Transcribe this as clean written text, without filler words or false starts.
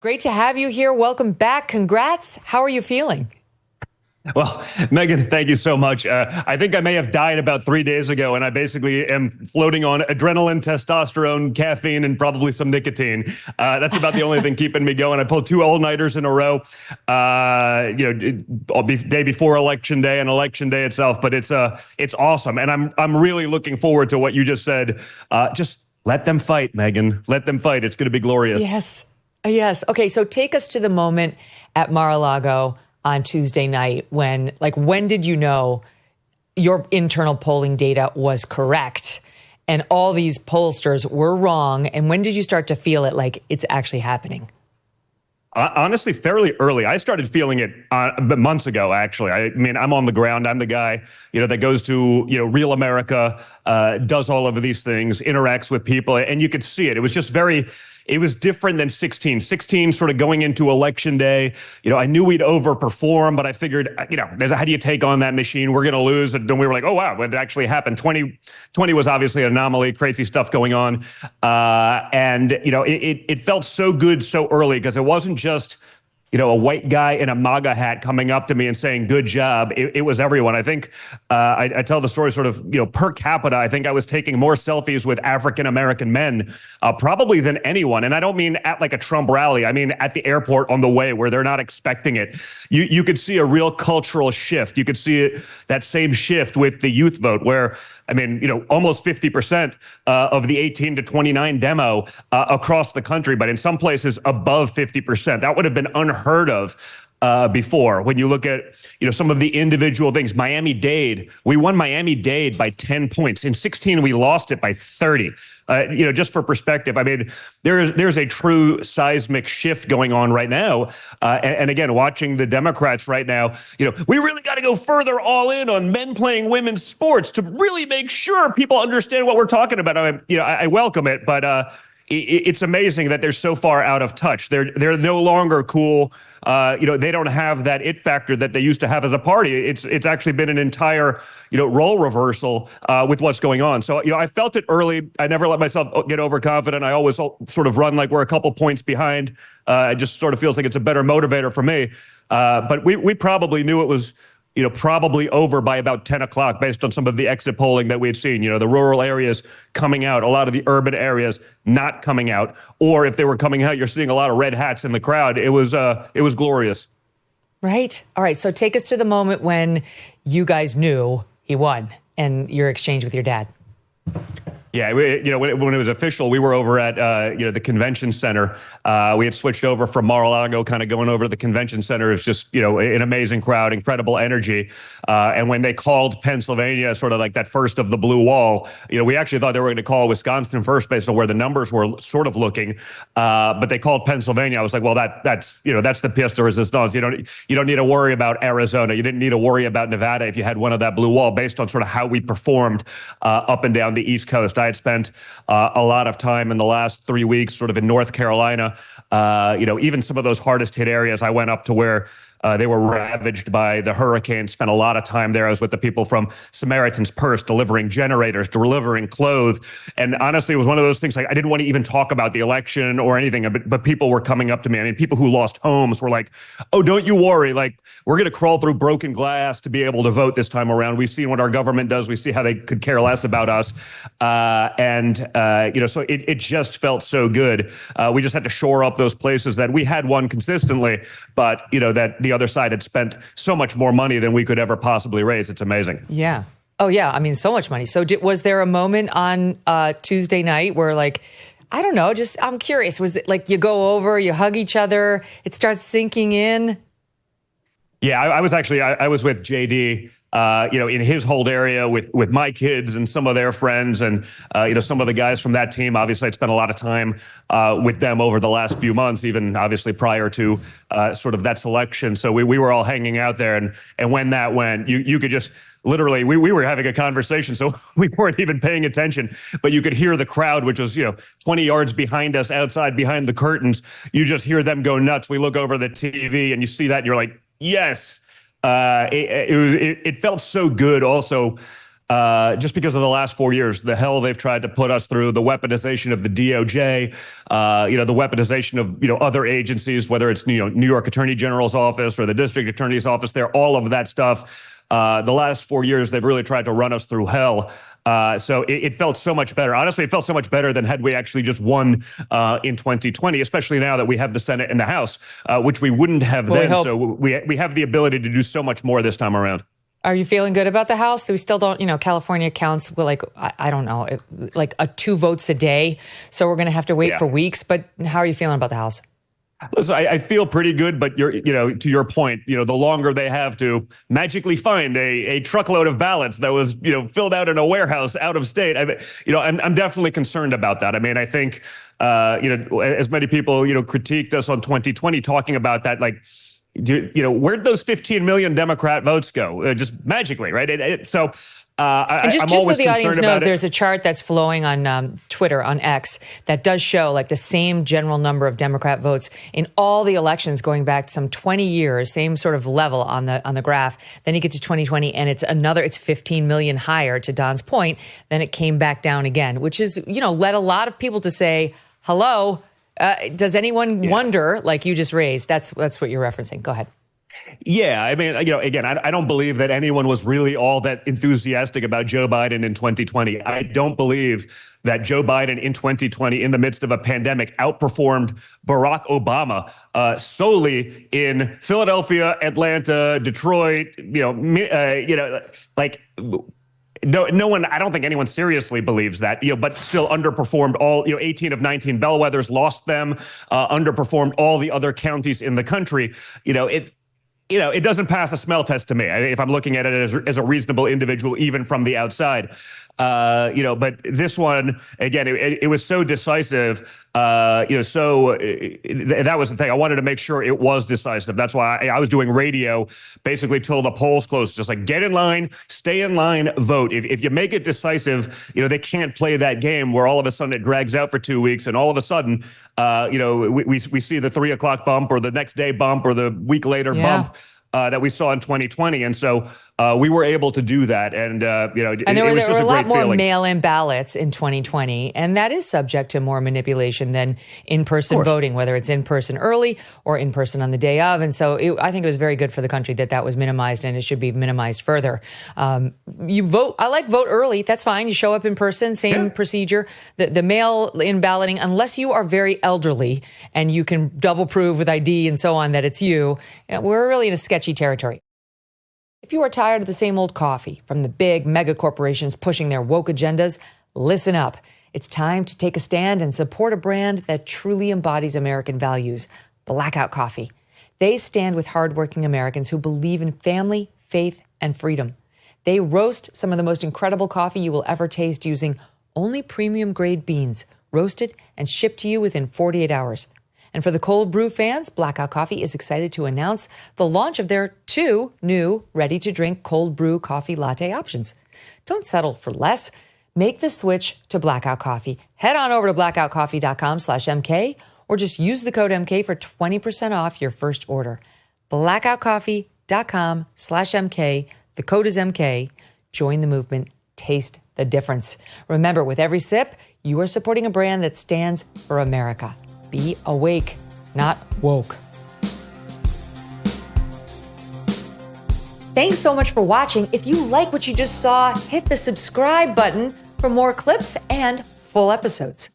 Great to have you here. Welcome back. Congrats. How are you feeling? Well, Megyn, thank you so much. I think I may have died about 3 days ago, and I basically am floating on adrenaline, testosterone, caffeine, and probably some nicotine. That's about the only thing keeping me going. I pulled 2 all-nighters in a row, day before election day and election day itself. But it's awesome, and I'm really looking forward to what you just said. Just let them fight, Megyn. Let them fight. It's going to be glorious. Yes. Yes. Okay. So take us to the moment at Mar-a-Lago on Tuesday night when did you know your internal polling data was correct and all these pollsters were wrong? And when did you start to feel it like it's actually happening? Honestly, fairly early. I started feeling it months ago, actually. I mean, I'm on the ground. I'm the guy, that goes to, Real America, does all of these things, interacts with people, and you could see it. It was just it was different than 16. 16 sort of going into election day. I knew we'd overperform, but I figured, how do you take on that machine? We're going to lose. And then we were like, oh, wow, it actually happened. 2020 was obviously an anomaly, crazy stuff going on. It felt so good so early because it wasn't just a white guy in a MAGA hat coming up to me and saying, good job. It was everyone. I think I tell the story sort of, per capita, I think I was taking more selfies with African-American men probably than anyone. And I don't mean at like a Trump rally. I mean at the airport on the way where they're not expecting it. You could see a real cultural shift. You could see that same shift with the youth vote where, almost 50% of the 18 to 29 demo across the country, but in some places above 50%. That would have been unheard of before. When you look at, some of the individual things, Miami-Dade, we won Miami-Dade by 10 points. In 16, we lost it by 30. Just for perspective, there's a true seismic shift going on right now. And again, watching the Democrats right now, we really got to go further all in on men playing women's sports to really make sure people understand what we're talking about. I welcome it, but it's amazing that they're so far out of touch. They're no longer cool. They don't have that it factor that they used to have as a party. It's actually been an entire, role reversal with what's going on. So, I felt it early. I never let myself get overconfident. I always sort of run like we're a couple points behind. It just sort of feels like it's a better motivator for me. But we probably knew it was, probably over by about 10 o'clock based on some of the exit polling that we had seen, the rural areas coming out, a lot of the urban areas not coming out, or if they were coming out, you're seeing a lot of red hats in the crowd. It was glorious. Right. All right. So take us to the moment when you guys knew he won and your exchange with your dad. Yeah, when it was official, we were over at, the convention center. We had switched over from Mar-a-Lago, kind of going over to the convention center. It's just, an amazing crowd, incredible energy. And when they called Pennsylvania, sort of like that first of the blue wall, we actually thought they were going to call Wisconsin first based on where the numbers were sort of looking. But they called Pennsylvania. I was like, well, that's the pièce de résistance. You don't need to worry about Arizona. You didn't need to worry about Nevada if you had one of that blue wall based on sort of how we performed up and down the East Coast. I had spent a lot of time in the last 3 weeks sort of in North Carolina, even some of those hardest hit areas. I went up to where they were ravaged by the hurricane, spent a lot of time there. I was with the people from Samaritan's Purse, delivering generators, delivering clothes. And honestly, it was one of those things like I didn't want to even talk about the election or anything, but people were coming up to me. People who lost homes were like, oh, don't you worry. Like, we're going to crawl through broken glass to be able to vote this time around. We've seen what our government does. We see how they could care less about us. So it just felt so good. We just had to shore up those places that we had won consistently, but, that the other side had spent so much more money than we could ever possibly raise. It's amazing. Yeah. Oh, yeah. So much money. So was there a moment on Tuesday night where I don't know, I'm curious. Was it like you go over, you hug each other, it starts sinking in? Yeah, I was with JD, in his hold area with my kids and some of their friends and, some of the guys from that team. Obviously, I'd spent a lot of time with them over the last few months, even obviously prior to sort of that selection. So we were all hanging out there. And when that went, you could just literally, we were having a conversation, so we weren't even paying attention, but you could hear the crowd, which was, 20 yards behind us, outside behind the curtains. You just hear them go nuts. We look over the TV and you see that and you're like, yes. It felt so good also just because of the last 4 years, the hell they've tried to put us through, the weaponization of the DOJ, the weaponization of, other agencies, whether it's, New York Attorney General's office or the district attorney's office there, all of that stuff. The last 4 years, they've really tried to run us through hell. So it felt so much better. Honestly, it felt so much better than had we actually just won in 2020, especially now that we have the Senate and the House, which we wouldn't have then. So we have the ability to do so much more this time around. Are you feeling good about the House? We still don't, California counts like, I don't know, like 2 votes a day. So we're going to have to wait for weeks. But how are you feeling about the House? Listen, I feel pretty good, but to your point, the longer they have to magically find a truckload of ballots that was, filled out in a warehouse out of state, I'm definitely concerned about that. I mean, I think, as many people, critiqued us on 2020 talking about that, like, where'd those 15 million Democrat votes go? Just magically, right? And just so the audience knows, there's a chart that's flowing on Twitter, on X, that does show like the same general number of Democrat votes in all the elections going back some 20 years, same sort of level on the graph. Then you get to 2020 and it's 15 million higher, to Don's point. Then it came back down again, which is, led a lot of people to say, hello, does anyone wonder, like you just raised? That's what you're referencing. Go ahead. Yeah, I mean, again, I don't believe that anyone was really all that enthusiastic about Joe Biden in 2020. I don't believe that Joe Biden in 2020, in the midst of a pandemic, outperformed Barack Obama solely in Philadelphia, Atlanta, Detroit. No one, I don't think anyone seriously believes that, but still underperformed all, 18 of 19 bellwethers, lost them, underperformed all the other counties in the country. It doesn't pass a smell test to me if I'm looking at it as a reasonable individual, even from the outside. But this one, again, it was so decisive. That was the thing. I wanted to make sure it was decisive. That's why I was doing radio basically till the polls closed. Just like, get in line, stay in line, vote. If you make it decisive, they can't play that game where all of a sudden it drags out for 2 weeks and all of a sudden, we see the 3 o'clock bump or the next day bump or the week later bump. That we saw in 2020. And so we were able to do that. And, there were a lot more mail-in ballots in 2020. And that is subject to more manipulation than in-person voting, whether it's in-person early or in-person on the day of. And so I think it was very good for the country that was minimized, and it should be minimized further. You vote. I like vote early. That's fine. You show up in person, same procedure. The mail-in balloting, unless you are very elderly and you can double prove with ID and so on that it's you, we're really in a sketchy territory. If you are tired of the same old coffee from the big mega corporations pushing their woke agendas, listen up. It's time to take a stand and support a brand that truly embodies American values, Blackout Coffee. They stand with hardworking Americans who believe in family, faith, and freedom. They roast some of the most incredible coffee you will ever taste using only premium grade beans, roasted and shipped to you within 48 hours. And for the cold brew fans, Blackout Coffee is excited to announce the launch of their 2 new ready-to-drink cold brew coffee latte options. Don't settle for less. Make the switch to Blackout Coffee. Head on over to blackoutcoffee.com/MK or just use the code MK for 20% off your first order. blackoutcoffee.com/MK. The code is MK. Join the movement. Taste the difference. Remember, with every sip, you are supporting a brand that stands for America. Be awake, not woke. Thanks so much for watching. If you like what you just saw, hit the subscribe button for more clips and full episodes.